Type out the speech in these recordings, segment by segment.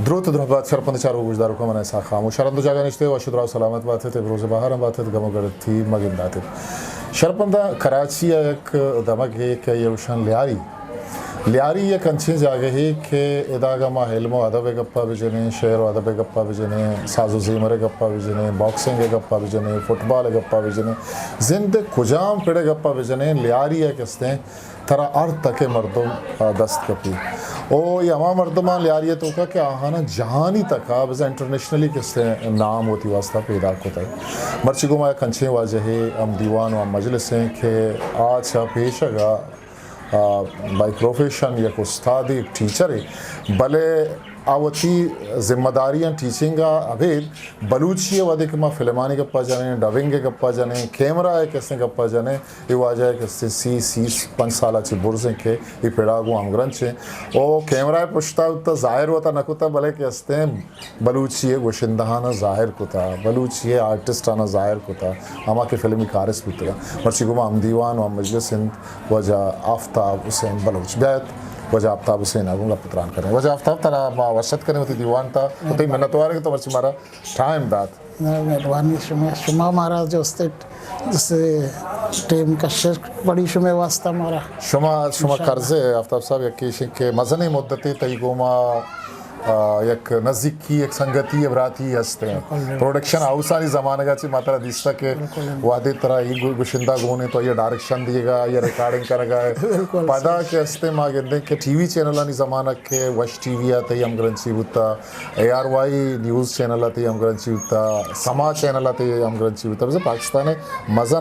द्रुत द्रहबाद सरपंचार गुजदार को मने साखा मुशरंद जागा निश्ते वशुद्राव सलामत बात है रोज बाहर बात है गमगड़ थी मगिंदात शरपंदा कराची एक दमक है कि योशन लियारी ये कंचे जागे है कि इदागा मा हेलमो अदबे गप्पा बिजने शेर अदबे गप्पा बिजने साजो जीमरे गप्पा बिजने बॉक्सिंग गप्पा बिजने फुटबॉल गप्पा बिजने जिंद कुजाम पिड़े गप्पा बिजने लियारी है किसने तरा अर्थ तक मर्दम दस्त कपी ओ यमा मर्दमा लियारी तो का कि आहाना जहानी तक बस इंटरनेशनली किसने नाम होती वास्ता पैदा होता है मर्ची को मैं कंचे वाजह हम दीवान व मजलिस हैं कि आज पेशगा बाई प्रोफेशन एक उस्ताद एक टीचर है भले आवती जिम्मेदारियां टीचिंग अभेद बलूची वादे के माँ फिल्मानी गप्पा जाने डबिंग गप्पा जाने कैमरा है कैसे गप्पा जाने ये वाजा है कैसे सी 5 साल बुर्जे के ये पेड़ागो आमग्रंच है ओ कैमरा पुछता उतना जाहिर होता नकुता भले कैसे बलूची है गोशिंदहाना जाहिर कुता बलूची है आर्टिस्टाना जाहिर कुता हमा के फिल्मी कारस पुतरा मर्ची गुमा हम दीवान व मजलिस वजह आफ्ताब हुसैन बलूच बैत वजह आफ्ताब हुसैन आगूंगा पुत्रान करें वजह आफ्ताब तरा वशत करें होती दीवान था तो मेहनत वाले तो मर्ची मारा टाइम बात मेहरबानी शुमा मारा जो स्टेट जैसे टीम का शेख बड़ी शुमे वास्ता मारा शुमा कर्जे आफ्ताब साहब यकीश के मजने मुद्दते तईगोमा एक नज़दीकी एक संगती अबराती हस्ते हैं प्रोडक्शन हाउस आनी ज़माने का ची मात्रा दिसता के वादे तरह ये गुशिंदा गोने तो ये डायरेक्शन दिएगा ये रिकॉर्डिंग करेगा पता के हस्ते माँ कहते हैं कि टीवी चैनल आनी ज़माना के वश टीवी आते ही हम ग्रंथी बुता ARY न्यूज़ चैनल आते ही हम ग्रंथी बुता समा चैनल आते ही हम ग्रंथी बुता वैसे पाकिस्तान है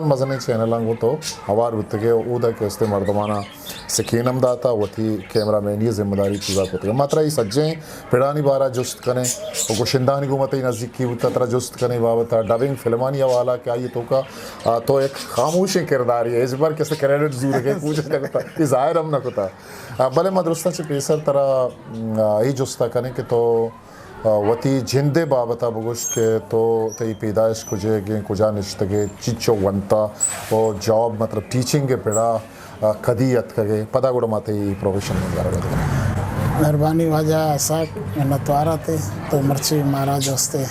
मज़ने चैनल आंगो तो हवार बुत के उदा के हस्ते मर्दमाना सकीनम दाता वो थी कैमरा मैन ये जिम्मेदारी पूरा करते हैं मात्रा ये सज्जे पिड़ानी बारा जुस्त करें वो गुशिंदानी घूमते ही नज़दीकी उतना जुस्त करें बाबता डबिंग फिल्मानी वाला क्या ये तो एक खामोश किरदार है इस बार कैसे क्रेडिट जूर है पूछ ये ज़ाहिर हम न कुता भले मदरस्ता से पेसर तरह ही जुस्ता करें कि तो वती जिंदे बाबता बगुश के तो तई पैदाइश कुजे कुजा निश्तगे चिचो वंता और जॉब मतलब टीचिंग के पिड़ा कदीयत कगे पता गुड़ माते ही प्रोफेशन में मेहरबानी वाजा ऐसा मेहनत वारा थे तो मर्ची महाराज वस्ते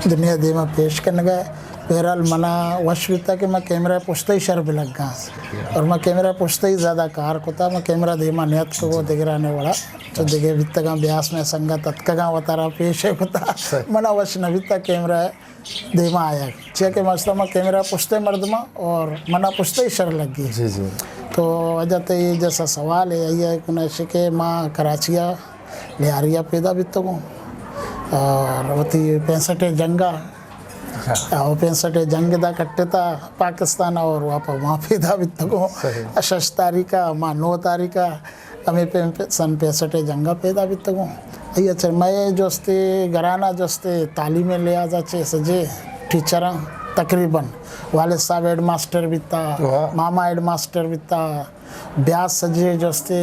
दुनिया दे में पेश करने गए बहरहाल मना वश भी था कि मैं कैमरा पुछते ही शर्ब लग गया और मैं कैमरा पुछते ही ज़्यादा कार कोता मैं कैमरा दे मा नियत को वो दिगराने वाला तो दिगे वित्तगा ब्यास में संगत तत्कगा वतारा पेश है कोता मना वश नविता कैमरा दे मा आया चे के मस्ता में कैमरा पुछते मर्दमा और मना पुछते ही शर लग गई जी जी तो वजह तो ये जैसा सवाल है ये कुछ के माँ कराचिया लिहारिया पैदा भी तो और वती 65 जंगा और 65 जंग दा कट्टे था पाकिस्तान और वहाँ वहाँ पैदा भी तो 6 तारीखा माँ 9 तारीखा हमें सन 65 जंगा पैदा भी तो ये अच्छा मैं जोस्ते घराना जोस्ते तालीमें ले आ जाचे सजे टीचर तकरीबन वाले साहब हेड मास्टर भी था मामा हेड मास्टर भी था ब्यास सजे जोस्ते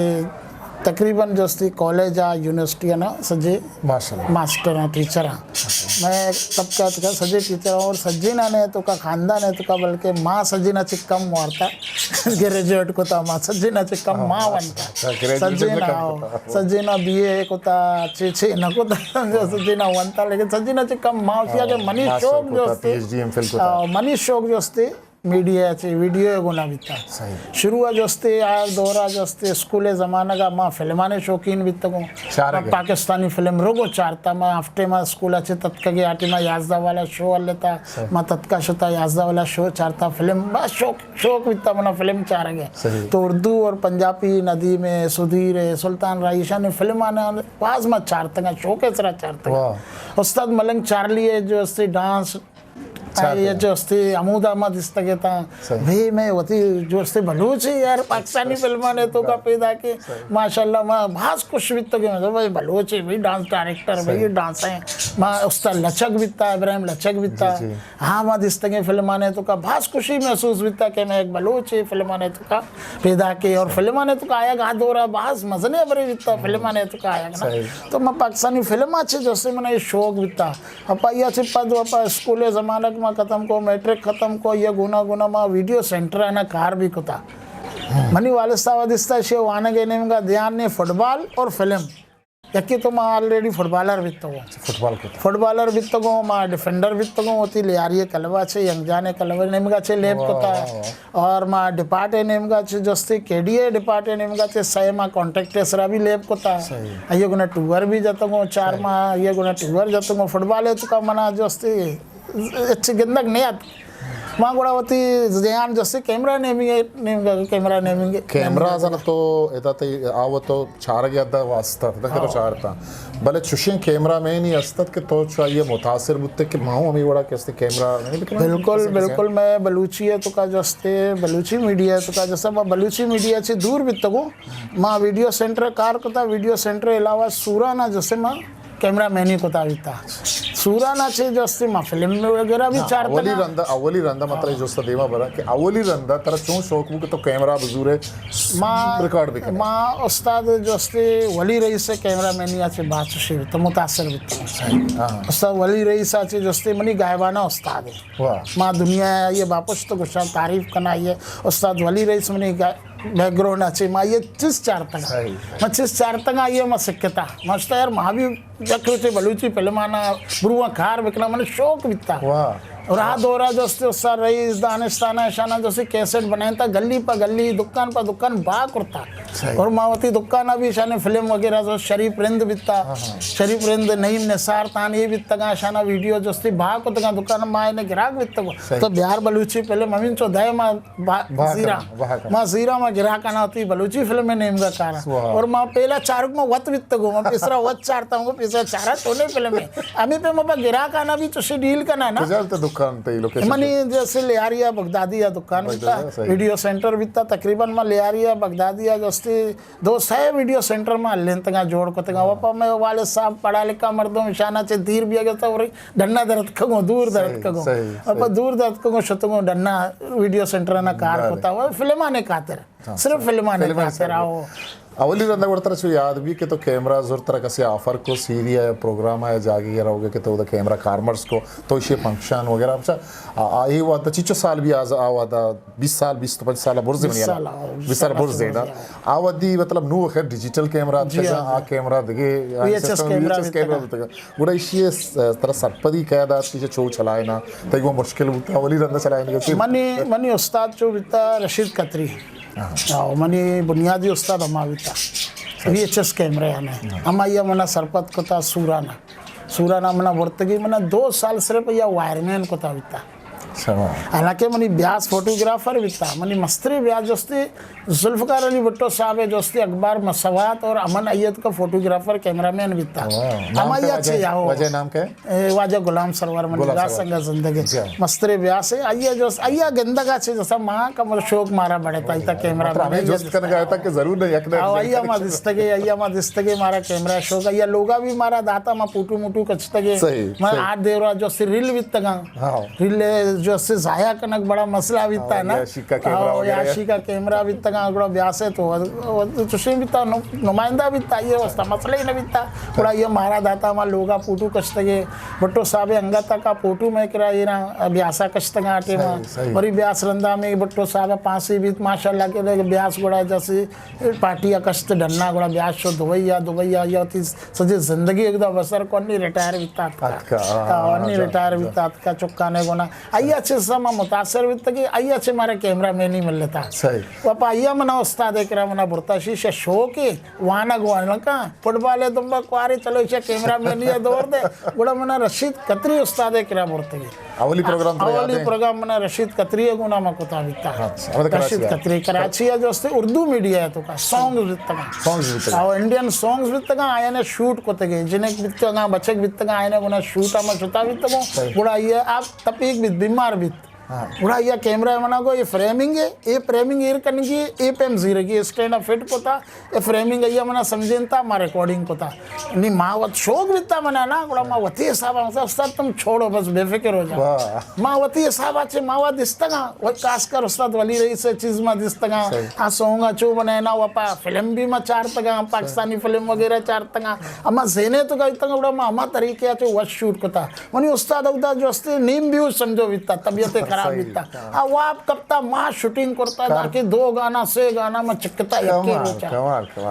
तकरीबन जोस्ती कॉलेज आ यूनिवर्सिटी है ना सजे मास्टर हैं टीचर हैं मैं तब क्या था सजे टीचर और सज्जीना ने तो का खानदान है तो का बल्कि माँ सज्जीना चिक्कम मारता ग्रेजुएट को था माँ सज्जीना चिक्कम माँ बनता सज्जीना BA को था चे न को था सज्जीना बनता लेकिन सज्जीना चिक्कम माँ किया के मनीष शोक जोस्ती मीडिया चे वीडियो गुना बीता शुरुआत जोस्ते यार दौरा जोस्ते स्कूले ज़माना का माँ फिल्माने शौकीन भी तक पाकिस्तानी फिल्म रोगो चारता मैं हफ्ते में स्कूल अच्छे तत्का के आटी में याजदा वाला शो लेता मैं तत्का शोता याजदा वाला शो चारता फिल्म बस शौक बीता मना फिल्म चार गए तो उर्दू और पंजाबी नदी में सुधीर सुल्तान रायशा ने फिल्म आने पास में चारता शौक है सरा चारता उस्ताद मलंग चार्ली है जो डांस ये जो अमूद अहमद इस तक था भाई मैं वती जो बलूच है यार पाकिस्तानी फिल्म ने तो का पैदा के माशाल्लाह मैं भास खुश भी तो मतलब भाई बलूच है भाई डांस डायरेक्टर भाई डांस है मैं उसका लचक भी था इब्राहिम लचक भी था हाँ मैं इस तक फिल्म ने तो का भास खुशी महसूस भी था कि मैं एक बलूच है फिल्म ने तो का पैदा के और फिल्म ने तो का आया गा दौरा भास मजने बड़े भी था फिल्म ने तो का आया ना तो मैं पाकिस्तानी फिल्म अच्छे जैसे मैंने शौक भी था अपा ये अच्छे पद अपा स्कूल ज़माना खत्म को मैट्रिक खत्म को ये गुना माँ वीडियो सेंटर है ना कार भी कुता मनी वाले सावधिस्ता शे वाने के नेम का ध्यान ने फुटबॉल और फिल्म यकी तो मैं ऑलरेडी फुटबॉलर बित्तो फुटबॉलर बित्तो मैं डिफेंडर बित्तो होती लियारी कलवा छे यंगजाने कलवा नेमगा छे लेब कोता और मैं डिपार्टे नेमगा छे जस्ती केडीए डिपार्टे नेमगा छे सय मा कॉन्ट्रैक्ट सरा भी लेब कोता ये गुना टूर भी जातो गो 4 मा ये गुना टूर जातो गो फुटबॉल है तो का मना जस्ती अच्छी गिंदक नहीं आती माँ गुड़ावती ध्यान जैसे कैमरा नेमिंग कैमरा जन तो येतात आवतो चारगे अद्दा वाचतात तो चारता भले चुशिंग कैमरा में नहीं असतात कि तो चाहिए मुतासिर बुत्ते कि माहू अमी वड़ा कैसे कैमरा बिल्कुल मैं बलूची है तो का जस्ते बलूची मीडिया तो का जैसा मैं बलूची मीडिया से दूर बित्तगो माँ वीडियो सेंटर कार कोता वीडियो सेंटर अलावा सूराना जैसे माँ कैमरा मैनी कोता विता सूराना छे जस्ती मा फिल्म वगैरह भी चार अवली रंदा मतलब जोस्ता देवा बरा कि अवली रंदा तरह चों शौक के तो कैमरा बजूरे रिकॉर्ड भी मा उस्ताद जस्ती वली रईस से कैमरा मैनी आछे बात से तो मुतासिर बिता उस्ताद वली रईस आछे जस्ती मनी गायबाना उस्ताद वाह मा दुनिया ये वापस तो गुस्सा तारीफ करना ये उस्ताद वली रईस मनी बैकग्राउंड अच्छे माँ ये चिस चार तंगा ये मैं सिक्कता मस्त यार माँ भी जख्रते बलूची फिल्माना बुरुआ खार बिकना मैंने शौक बिता और आ दौरा जस्ते उससा रईस दानिस्ताना शाना जैसे कैसेट बनाए था गली पर गली दुकान पर दुकान बा करता और मावती दुकान अभी शाने फिल्म वगैरह जो शरीफ रिंद बिता शरीफ रिंद नईम निसार तान ये बिता शाना वीडियो जस्ती बा को तगा दुकान माँ ने गिराक बिता तो बिहार बलूची पहले ममीन चो दय माँ जीरा माँ गिराक आना होती बलूची फिल्म में नेम का कारा और माँ पहला चारुक में वत बिता गो माँ पिसरा वत चारता हूँ पिसरा चारा तोने फिल्म में अमी पे माँ गिराक आना भी तो डील करना ना दुकान पे लोकेशन मनी जैसे लियारिया बगदादिया दुकान बिता वीडियो सेंटर बिता तकरीबन में लियारिया बगदादिया जस्ती दो सह वीडियो सेंटर में लेंतगा जोड़ को तगा वापा में वाले साहब पढ़ा लिखा मर्दों निशाना से धीर भी गया और डन्ना दर्द खगो दूर दर्द खगो वापा दूर दर्द खगो शतगो डन्ना वीडियो सेंटर ना कार होता वो फिल्म आने खातिर सिर्फ फिल्म आने खातिर आओ अवली रंदा ಕೊಡ್ತಾರೆ ಸೊ ಯಾದ್ भी कि तो कैमरा जोरतर कैसे ऑफर को सीरी है प्रोग्राम है जागे रहोगे कि तो उधर कैमरा कार्मर्स को तो ये फंक्शन वगैरह अच्छा आई वादा चिचो साल भी आज आवादा 20 साल 25 साल बुर्ज में यार 20 साल बुर्ज देना आवादी मतलब नो है डिजिटल कैमरा अच्छा आ कैमरा दगे VHS कैमरा गुड़ा ये तरह सरपदी कहदा चीज छो चलाए ना तो वो मुश्किल होता अवली रंदा चलाए मनी उस्ताद जो बिता रशीद कतरी मनी बुनियादी उस्ताद अम्मा बिता VHS कैमरा यानी अम्मा ये मना सरपत कोता सूराना मना वर्तगी मना 2 साल सिर्फ या वायरमैन कोता बिता हालांकि मनी ब्यास फोटोग्राफर बिता मनी मस्तरी ब्यास जोस्ती जुल्फकार अली भुट्टो साहब है जोस्ती अखबार मसवात और अमन अय्यद का फोटोग्राफर कैमरामैन बिता अमाया छे याओ वजह नाम क्या है वाजा गुलाम सरवर मनी रासंगा जिंदगी मस्तरी ब्यास है आइया जोस आइया गंदगा छे जैसा मां का मर शौक मारा बड़े ताइता कैमरा हमें जोस्त करने गया था कि जरूर नहीं एकने आइया मा दिस्तगे मारा कैमरा शौक आइया लोगा भी मारा दाता मा पुटू मुटू कचतगे मैं आठ देवरा जो रिल बितगा रिल जो से जाया कनक बड़ा मसला बिता ना याशी का कैमरा बिता बड़ा ब्यास है तो चुशी बिता नुमाइंदा बिता ये वस्ता मसला ही न बिता बड़ा ये मारा दाता मा लोगा पुटू कचतगे बट्टो साबे अंगाता का पुटू में करा ये ना ब्यासा कचतगा आटे मा बड़ी ब्यास रंदा में बट्टो साबे पासी बित माशाल्लाह के ब्यास बड़ा जैसे पार्टिया कष्ट डन्ना बड़ा ब्यास शो दुबैया या सजे जिंदगी एकदम बसर को नहीं रिटायर बिता नहीं रिटायर बिता का चुक्काने को ना आइया अच्छे समा मुतासर वित्त की आइया अच्छे मारे कैमरा में नहीं मिल लेता सही पापा आइया मना उस्ताद एकरा मना बुरता शीशे शो के वाना गवाना का फुटबॉल है तुम क्वारे चलो इसे कैमरा में नहीं दौड़ दे गुड़ा मना रशीद कतरी उस्ताद एकरा बुरता की अवली प्रोग्राम मना रशीद कतरी है गुना मा कोता बिता रशीद कतरी कराची है जो उससे उर्दू मीडिया है तो का सॉन्ग बिता और इंडियन सॉन्ग्स बिता आया ने शूट कोते गए जिने बिता बचक बिता आया ने गुना शूट आमा छुता बिता गुड़ा ये आप तपीक बित बीमार बित गुड़ा ये कैमरा मना को ये फ्रेमिंग ईर करने की ए पेम जीरो की स्टैंड अप फिट कोता ये फ्रेमिंग ये मना समझेनता मा रिकॉर्डिंग कोता नहीं मावत शौक बिता मना ना गुड़ा मावती साहब उस्ताद तुम छोड़ो बस बेफिक्र हो जाओ मावती साहब आचे मावा दिस्तगा वो कासकर उस्ताद वली रही से चीज में दिस्तगा आ सोंगा चो बनाए ना वपा फिल्म भी मा चार तगा पाकिस्तानी फिल्म वगैरह चार तगा अम्मा जेने तो गई तगा गुड़ा मा अम्मा तरीके आचे वश शूट कोता मनी उस्ताद उदा जो अस्ते नीम भी समझो बिता तबियत खराब बिता वो आप कपता माँ शूटिंग करता जाके 2 गाना से गाना में चिक्कता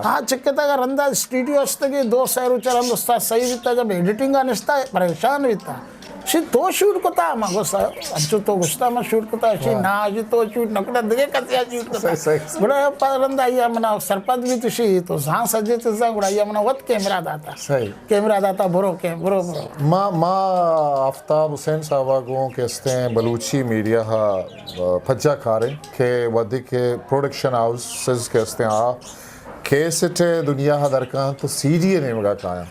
हाँ चिक्कता का रंदा स्टूडियो की 2 शहर चरंदा सही बिता जब एडिटिंग का निस्ता परेशान बिता शी तो शूट कोता मागो अच्छो तो गुस्ता में शूट कोता शी ना अजी तो शूट नकड़ा दगे कतिया शूट कोता बड़ा परंदा या मना सरपंच भी तो शी तो जहां सजे तो जा गुड़ा या मना वत कैमरा दाता सही कैमरा दाता बरो मां आफ्ताब हुसैन साहब को कहते हैं बलूची मीडिया हा फज्जा खारे के वधिक के प्रोडक्शन हाउसेस कहते हैं आ केसेट दुनिया हा दरकान तो सीडी ने मगा काया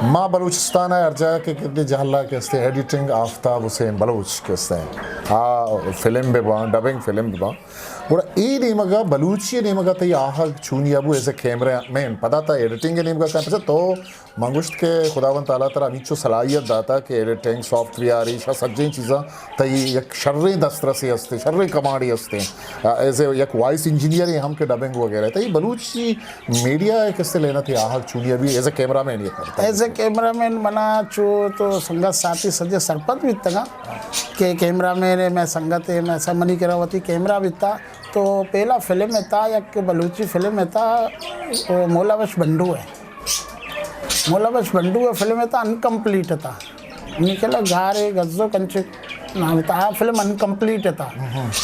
माँ बलूचिस्तान है अर्जा के कितने जहला कहते हैं एडिटिंग आफ्ताब हुसैन बलूच कहते हैं हाँ फिल्म भी बां डबिंग फिल्म भी बां और ये नहीं मगा बलूची नहीं मगा तो ये आहा चूनी अबू ऐसे कैमरे में पता था एडिटिंग के नहीं मगा क्या तो मंगुश्त के खुदावन ताला तरह अमीचो सलाहियत दाता कि एडिटिंग सॉफ्टवेयर ईशा सज्जी चीज़ा तई एक शर्रे दस्तरसी हस्ते शर्रे कमाड़ी हस्ते ऐसे एक वॉइस इंजीनियर हम के डबिंग वगैरह तो ये बलूची मीडिया किससे लेना थी आहा चूनी अभी एज ए कैमरा मैन ये करता एज ए कैमरा मैन बना चो तो संगत साथी सजे सरपंच भी तगा के कैमरा मैन मैं संगत है मैं समनी करावती कैमरा भी था तो पहला फिल्म में था या बलूची फिल्म में था मोलावश बंडू है मोलावश बंडू है फिल्म में था अनकम्प्लीट था निकला घारे गज्जो कंचे नाम था आ फिल्म अनकम्प्लीट था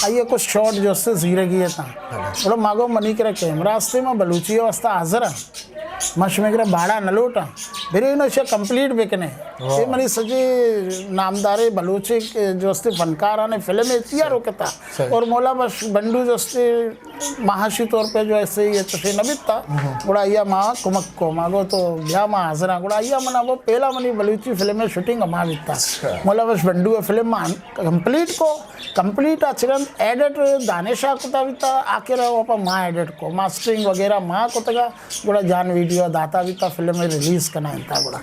आइए कुछ शॉट जो से जीरे किए था बोलो मागो मनी करे कैमरा अस्ते में बलूची अवस्था हाजर मश में करे बाड़ा नलोटा फिर इन कंप्लीट बेकने ये मनी सजे नामदारे बलूची जो अस्ते फनकार ने फिल्म में चिया रोकता और मौला बस बंडू जो अस्ते महाशी तौर पे जो ऐसे ये तो न बिता गुड़ा या माँ कुमक को मागो तो ब्याह माँ हाजरा गुड़ा या मना वो पहला मनी बलूची फिल्म में शूटिंग माँ बिता मौला बस बंडू फिल्म में कंप्लीट अचरन एडिट दानेशा को बिता आके रहो अपा माँ एडिट को मास्टरिंग वगैरह माँ को तक गुड़ा जान वीडियो दाता बिता फिल्म में रिलीज करना था गुड़ा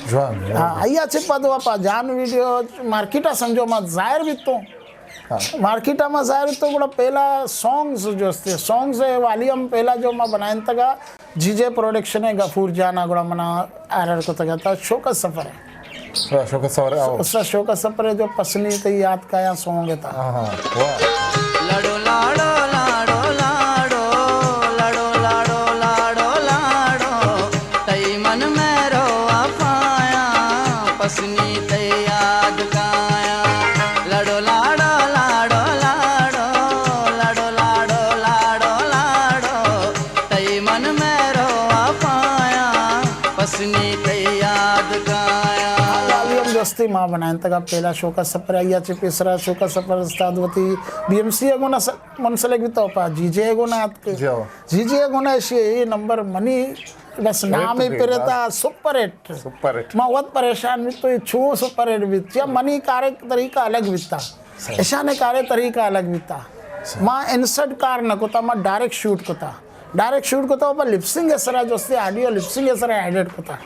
हाँ आइया चिपा दो अपा जान वीडियो मार्केटा समझो मत जाहिर भी तो मार्केटा में जाहिर तो गुड़ा पहला सॉन्ग्स जो थे सॉन्ग्स है वालियम पहला जो मैं बनाए तक जीजे प्रोडक्शन है गफूर जाना गुड़ा मना आर को तक था शोकत सफर है शोकत सफर है उसका शोकत सफर है जो पसनी तो याद का या सॉन्ग था लड़ो लाड़ो लाड़ो लाड़ो लड़ो लाड़ो लाड़ो लाड़ो तई मन में रो पाया पसनी तई याद काया लड़ो लाड़ो लाड़ो लाड़ो लड़ो लाड़ो लाड़ो लाड़ो तई मन में रो पाया पसनी तई याद काया दोस्ती माँ बनाए तक पहला शोका सफर आइया चिपिसरा शोका सफर उस्तादवती बीएमसी एगोना मनसलेक भी तो पा जीजे एगोना जीजे एगोना ये नंबर मनी बस नाम ही पेरेता सुपर हिट माँ बहुत परेशान भी तो ये छू सुपर हिट भी या मनी कार्य तरीका अलग बीता ऐसा ने कार्य तरीका अलग बीता माँ इंसर्ट कार न कोता माँ डायरेक्ट शूट कोता पर लिपसिंग ऐसा जो ऑडियो लिपसिंग ऐसा एडिट कोता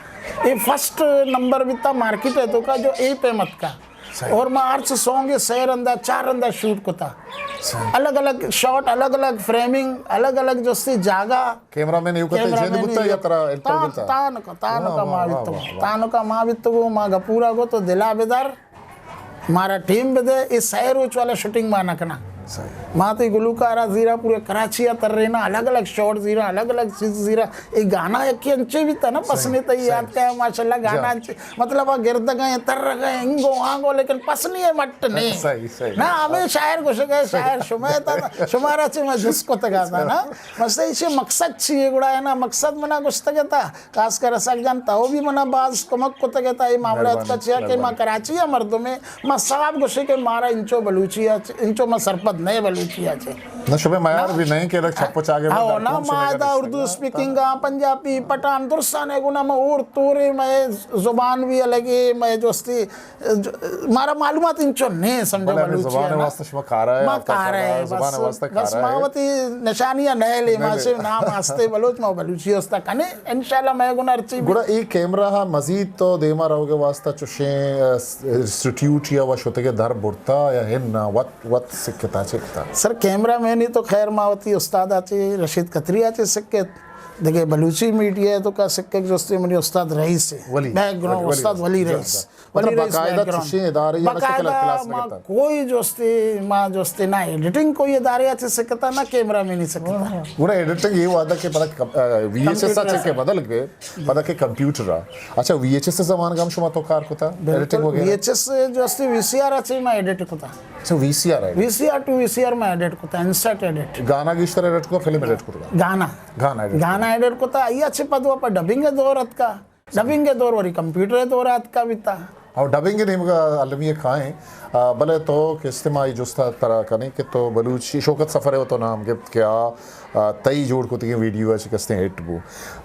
ये फर्स्ट नंबर भी था मार्केट है तो का जो ए पे मत का और मार्च सॉन्ग है शहर अंदर 4 अंदर शूट को था अलग अलग शॉट अलग अलग फ्रेमिंग अलग अलग जो सी जागा कैमरामैन यू कहते जेन बुत्ता या तरह इंटर बुत्ता तान का मावित्त को मा गपूरा को तो दिला बेदार हमारा टीम बेदे इस शहर उच वाला शूटिंग माना करना माती गुलूकारा जीरा पूरे कराची तर रहे ना अलग अलग शॉट जीरा अलग अलग चीज जीरा एक गाना एक के अंचे भी था ना पसने तो याद क्या माशाल्लाह गाना मतलब गिरद गए तर गए इंगो आंगो लेकिन पसनी है मट नहीं ना हमें शायर को गए शायर शुमाय था शुमारा चे मैं जिसको तक था ना बस इसे मकसद चाहिए गुड़ा है ना मकसद मना कुछ तक था खास कर रसक जानता वो भी मना बाज कमक को तक था ये मामला का चिया के मां कराची है मर्दों में मां साहब गुस्से के मारा इंचो बलूची इंचो मां सरपत नए बलूचिया छे न शुबे मायार भी नहीं के लग छप्पो चागे में हां ना मादा उर्दू स्पीकिंग पंजाबी पठान दुरसान है गुना में और तोरे में जुबान भी अलग है मैं जोस्ती मारा मालूमात इंचो नहीं समझो बलूचिया जुबान वास्ते शुबे खा रहा है जुबान वास्ते खा रहा है बस मावती निशानियां नए ले मासे नाम आस्ते बलूच में बलूची होस्ता कने इंशाल्लाह मैं गुना अर्ची गुड़ा ई कैमरा हा मजीद तो देमा रहोगे वास्ता चुशे इंस्टीट्यूट या वशोते के दर बुरता या हिन वत सिक्कता सर कैमरा मैन ही तो खैर मावती उस्ताद आचे रशीद कतरी आचे सिक्के देखिए बलूची मीडिया तो का सिक्के जोस्ती मेरी उस्ताद रईस है बैकग्राउंड उस्ताद वली रईस बाकायदा कोई जोस्ती माँ जोस्ती ना एडिटिंग कोई इदारे अच्छे सिखता ना कैमरा में नहीं सिखता पूरा एडिटिंग ये वादा के पता VHS अच्छे के बदल के पता के कंप्यूटर अच्छा VHS जमान काम शुमा तो कार कोता एडिटिंग हो गया VHS जोस्ती VCR अच्छे में एडिट कोता अच्छा VCR टू VCR में एडिट कोता इंसर्ट एडिट गाना की तरह एडिट को फिल्म एडिट करता गाना एडिट कोता ये अच्छे पदवा पर डबिंग दौर का डबिंग दौर वरी कंप्यूटर दौर का बीता और डबिंग नहीं मगा अलमी खाएं भले तो कि इस्तेमाल जुस्ता तरह करें कि तो बलूची शौकत सफ़र है तो नाम के क्या तई जोड़ को तीन वीडियो है चिकस्ते हिट बो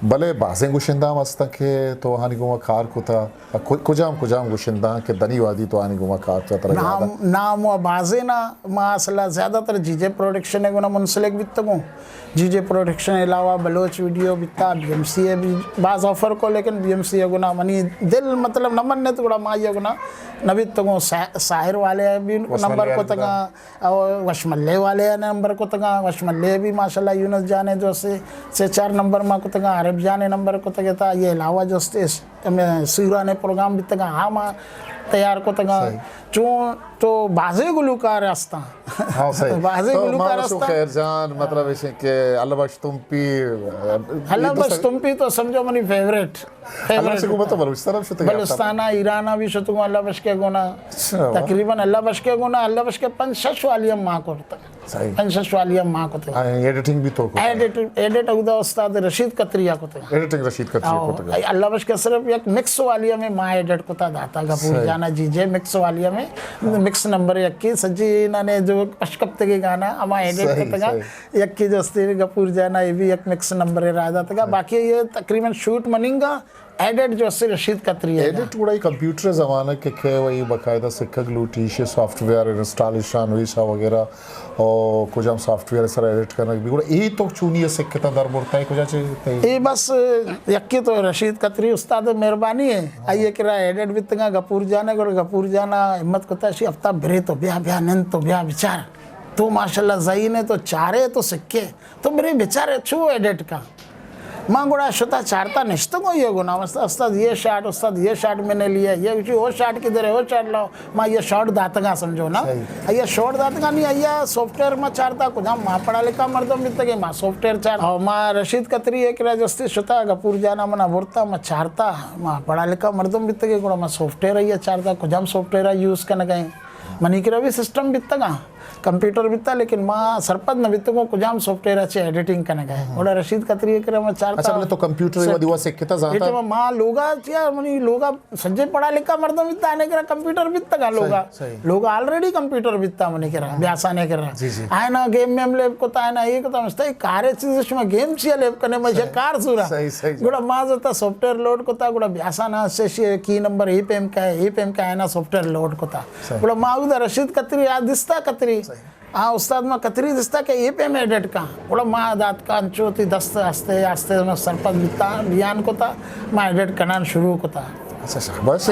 भले बाजें गुशिंदा मस्त के तो हानि गुमा कार को था कुजाम गुशिंदा के दनी वादी तो हानि गुमा कार तो तरह नाम वो बाजे ना मासला ज़्यादातर जीजे प्रोडक्शन है गुना मुंसलिक बित्ता को जीजे प्रोडक्शन के अलावा बलोच वीडियो बित्ता BMC भी बाज ऑफर को लेकिन BMC गुना मनी दिल मतलब नमन ने तो गुना माया गुना नबित तो साहिर वाले भी नंबर को तगा और वशमल्ले वाले नंबर को तगा वशमल्ले भी माशाल्लाह यूनुस जाने जो से 4 नंबर में को तगा अरब जाने नंबर को तगा था ये अलावा जो में सूरा ने प्रोग्राम भी तगा हाँ माँ तैयार को तगा चो तो बाजे गुलूकार रास्ता हाँ सही बाजे गुलूकार रास्ता खैर जान मतलब ऐसे कि अल्लाह बख्श तुम पी तो समझो मनी फेवरेट बलुस्ताना ईराना भी शतु अल्लाह बख्श के गुना तकरीबन अल्लाह बख्श के 5-6 वाली माँ को सही 5-6 वाली माँ को एडिटिंग भी तो एडिट उदा उस्ताद रशीद कतरिया को एडिटिंग रशीद कतरिया को अल्लाह बख्श के सिर्फ एक मिक्स वाली में माँ एडिट को दाता गपूर जाना जीजे मिक्स वाली में मिक्स नंबर 1 सज्जी इन्होंने जो पशकप्ते के गाना अमा एडिट करता 1 दोस्ती गपूर जाना ये भी एक मिक्स नंबर राजा तक बाकी ये तकरीबन शूट मनिंगा एडिट जो से रशीद कतरी एडिट बड़ा कंप्यूटर ज़माने के वही बाकायदा सिक्का लूटी से सॉफ्टवेयर इंस्टॉलेशन वीसा वगैरह और कुछ हम सॉफ्टवेयर सर एडिट करना भी बड़ा ये तो चुनिए सिक्के ता दर बोलता है कुछ अच्छे ये बस यक्की तो रशीद कतरी उस्ताद मेहरबानी है आइए किरा एडिट भी तंगा गपूर जाना हिम्मत कोता शी हफ्ता भरे तो ब्याह नन तो ब्याह विचार तो माशाल्लाह जई ने तो चारे तो सिक्के तो मेरे बेचारे छू एडिट का माँ गुड़ा शुता चारता निश्चित को ये गुना उस्ताद ये शॉट मैंने लिया ये वो शॉट किधर है वो शॉट लाओ माँ ये शॉट दातगा समझो ना ये शॉट दातगा नहीं आइया सॉफ्टवेयर में चारता कुछ हम माँ पढ़ा लिखा मर्दों मिलते के माँ सॉफ्टवेयर चार और माँ रशीद कतरी एक जस्ती शुता गपूर जाना मना बोलता मैं चारता माँ पढ़ा लिखा मर्दों मिलते के गुड़ा माँ सॉफ्टवेयर है चारता कुछ हम सॉफ्टवेयर यूज़ करने गए मनी की भी सिस्टम बित्ता का कंप्यूटर बित्ता लेकिन माँ सरपद न बित्ता को कुछ हम सॉफ्टवेयर अच्छे एडिटिंग करने गए और रशीद कतरी के मैं चारता अच्छा तो कंप्यूटर वाली वो से कितना ज़्यादा तो माँ लोगा क्या मनी लोगा सज्जे पढ़ा लिखा मर्दों बित्ता आने के कंप्यूटर बित्ता का लोगा ऑलरेडी कंप्यूटर बित्ता मनी के ब्यासा ने कर आए ना गेम में लेब को आए ना ये को मस्त कार चीज में गेम से लेब करने में कार सूरा गुड़ा माँ जोता सॉफ्टवेयर लोड को गुड़ा ब्यासा ना से की नंबर ई पेम का है ना सॉफ्टवेयर लोड को गुड़ा माँ उधर रशीद कतरी याद दिस्ता कतरी हाँ उस्ताद माँ कतरी दिस्ता के ये पे में एडिट का बोला माँ दात का अंचोती दस्त आस्ते आस्ते में सरपंच बिता बयान को था माँ एडिट करना शुरू को था अच्छा बस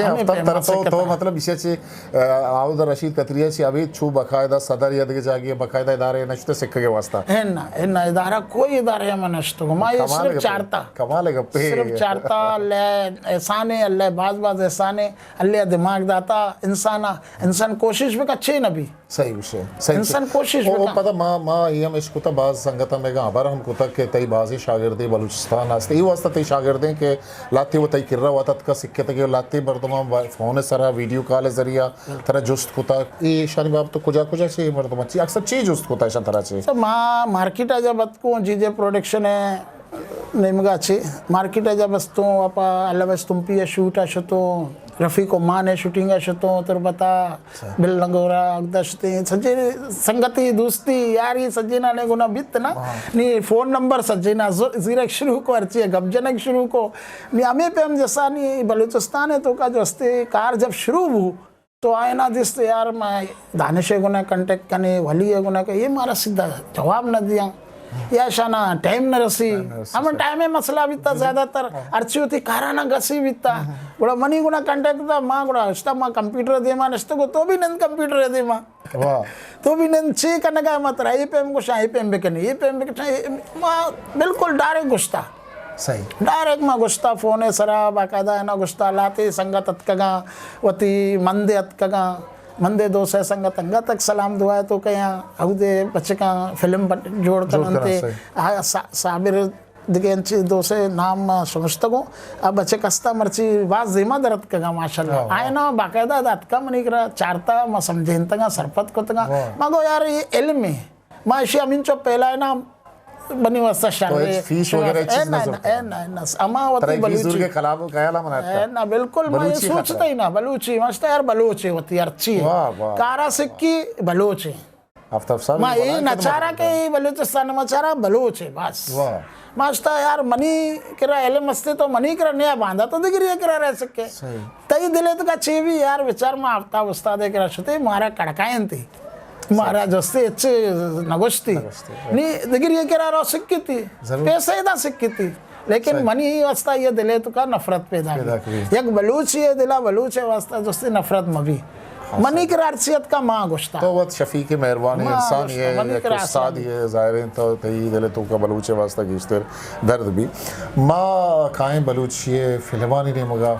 तो मतलब इसे आउद रशीद कतरिया से अभी छू बकायदा सदर यद के जागी बकायदा इदारे नश्ते सिक्के के वास्ता है ना इदारा कोई इदारे में नश्त को माँ ये सिर्फ चारता कमाल है गप्पे सिर्फ चारता अल्लाह एहसाने अल्लाह बाज एहसाने अल्लाह दिमाग दाता इंसान कोशिश भी अच्छे न भी सही विषय सही इंसान कोशिश वो पता माँ ये हम इसको तो बाज संगत में गा बार हम को तक के तई बाजी शागिर्दे बलूचिस्तान आस्ते ये वास्ता तई शागिर्दे के लाते वो तई किर्रा हुआ तक का सिक्के तक लाते बर्तमान फोन सरा वीडियो कॉल जरिया तरह जुस्त होता ये शानी बाप तो कुछ से बर्तमान ची अक्सर चीज जुस्त होता है शान तरह से तो माँ मार्केट आजा बत को जीजे प्रोडक्शन है नेमगा अच्छे मार्केट आजा बस तो आपा अल्लाह बस तुम पी शूट आशो तो रफ़ी को माँ ने शूटिंग आशो तो तर बता बिल लगोरा अगदशते सज्जे संगति दोस्ती यारी सज्जे ना ने गुना बित ना नी फोन नंबर सज्जे ना जीरक शुरू को अर्ची गबजनक शुरू को नी हमें पे हम जैसा नी बलूचिस्तान है तो का जो हस्ते कार जब शुरू हुई तो आए ना जिस यार मैं दानिश गुना कांटेक्ट करने वाली है गुना का ये मारा सीधा जवाब न दिया या शाना टाइम न रसी हम टाइम में मसला बिता ज्यादातर अर्ची होती काराना गसी बिता गुड़ा मनी गुना कांटेक्ट था माँ गुड़ा अस्ता माँ कंप्यूटर दे माँ नस्तो को तो भी नंद कंप्यूटर दे माँ तो भी नंद ची करने का मत रहा ये पे हम कुछ ये पे हम बेकने ये पे हम बेकने माँ बिल्कुल डायरेक्ट गुस्ता सही डायरेक्ट मा गुस्ता फोन है सरा बाकायदा है ना गुस्ता लाते संगत अतकगा वती मंदे अतकगा मंदे दोस्त है संगत अंगा तक सलाम दुआ तो कया अवदे बच्चे का फिल्म जोड़ कर अंते साबिर दिगेंची दोसे नाम समझतगो अब बच्चे कस्ता मर्ची वाज जिमा दरत कगा माशाल्लाह आए ना बाकायदा दात का मनी करा चारता म समझेंतगा सरपत को तगा मगो यार ये इल्म है माशी अमीन चो पहला है ना बनी वास्ता शारे फीस वगैरह चीज ना अमावती बलूची के खिलाफ कयाला मनाता ना बिल्कुल मैं सोचता ही ना बलूची मस्त यार बलूची होती अच्छी है कारा सिक्की बलूची आफ्ताब साहब मैं ये नचारा के बलूचिस्तान में नचारा बलूच है बस मास्ता यार मनी करा एले मस्ते तो मनी करा नया बांधा तो दिगरी करा रह सके तई दिले तो का चेवी यार विचार में आफ्ताब उस्ताद करा छते मारा कड़कायन थी मारा जस्ते अच्छे नगोस्ती नी दिगरी करा रो सिक्की थी पैसे ही था सिक्की थी लेकिन मनी ही वास्ता ये दिले तो का नफरत पैदा एक बलूच ये दिला बलूच है वास्ता जस्ते नफरत मभी मनी की रार्सियत का माँ गुस्ता तो वत शफी के मेहरबानी इंसान ये एक उस्ताद ये ज़ाहिर तो तई दिले तो का बलूचे वास्ता गिश्तर दर्द भी माँ काएं बलूच ये फिल्मानी ने मगा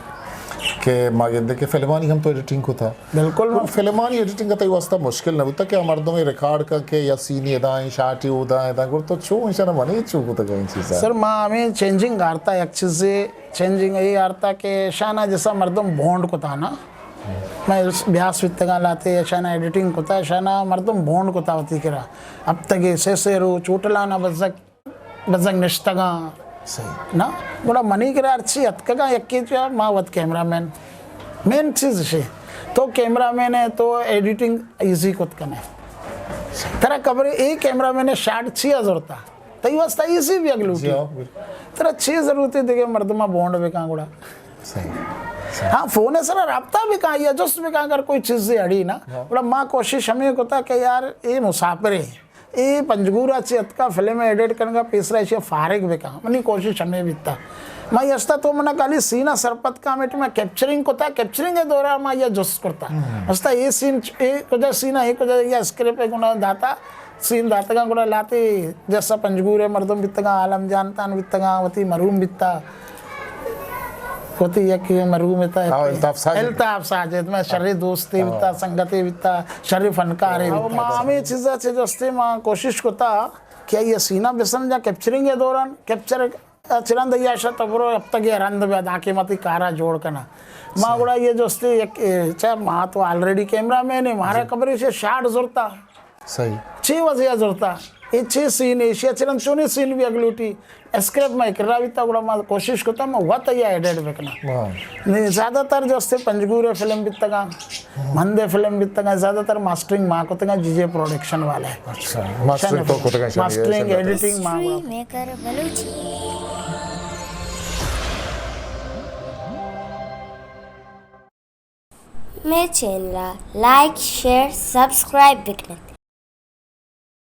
के मागे के फिल्मानी हम तो एडिटिंग को था बिल्कुल फिल्मानी एडिटिंग का तो वास्ता मुश्किल न होता क्या मर्दों में रिकॉर्ड करके या सीनी अदाएं शाटी उदाएं दाग तो छू इंशाल्लाह मनी छू को तो कहीं चीज़ सर माँ हमें चेंजिंग आरता एक चीज़ से चेंजिंग यही आरता के शाना जैसा मर्दों बॉन्ड को था ना मैं ब्यास वित्तगा लाते शाना एडिटिंग को था शाना मर्दम बॉन्ड को था होती करा अब तक से सेरू चूटला ना बजक निश्तगा सही ना बड़ा मनी करा अच्छी अतकगा यक्की जो माँ वत कैमरामैन मेन चीज़ से तो कैमरामैन है तो एडिटिंग इजी को करना तेरा कबर एक कैमरामैन है शार्ट 6000 था तई वास्ता इजी भी अगलू तेरा 6 जरूरत है देखे मर्दमा बॉन्ड भी कहाँ गुड़ा सही हाँ फोन है सर राब्ता भी कहाँ या जस्ट भी कहाँ अगर कोई चीज़ से अड़ी ना बड़ा माँ कोशिश हमें होता कि यार ये मुसाफिर है ये पंजगूरा चेत का फिल्म एडिट करने का तीसरा ऐसे फारिग भी कहाँ मनी कोशिश हमें भी था मैं यस्ता तो मना काली सीना सरपत का मेट में कैप्चरिंग को था कैप्चरिंग के दौरान मैं ये जस्ट करता हस्ता ये सीन कुछ सीना एक कुछ या स्क्रिप्ट एक गुना दाता सीन दाता का गुना लाते जैसा पंजगूर है मर्दम बित्तगा आलम जानतान बित्तगा वती मरूम बित्ता होती है कि मरूम बित्ता अल्ताफ साजिद में शर्री दोस्ती बित्ता संगति बित्ता शर्री फनकार है माँ में चीज़ा चीज़ जस्ते माँ कोशिश करता क्या ये सीना बिसन जा कैप्चरिंग के दौरान कैप्चर चिरंद याशा तबरो अब तक ये रंद में आके मत कारा जोड़ करना माँ गुड़ा ये जोस्ते चाहे माँ तो ऑलरेडी कैमरा मैन है हमारा कबर से 60 जोड़ता सही 6 वजह जोड़ता ये 6 सीन एशिया चिरंद चुने सीन भी अगलूटी स्क्रिप्ट में करा भी था गुड़ा माँ कोशिश करता मैं हुआ तो ये एडिट बेकना नहीं ज़्यादातर जोस्ते पंजगूरे फिल्म भी तका मंदे फिल्म भी तका ज़्यादातर मास्टरिंग माँ को तका जीजे प्रोडक्शन वाला है अच्छा मास्टरिंग तो को तका मास्टरिंग एडिटिंग माँ मेकर बलूची मेरे चैनल लाइक शेयर सब्सक्राइब भी करें।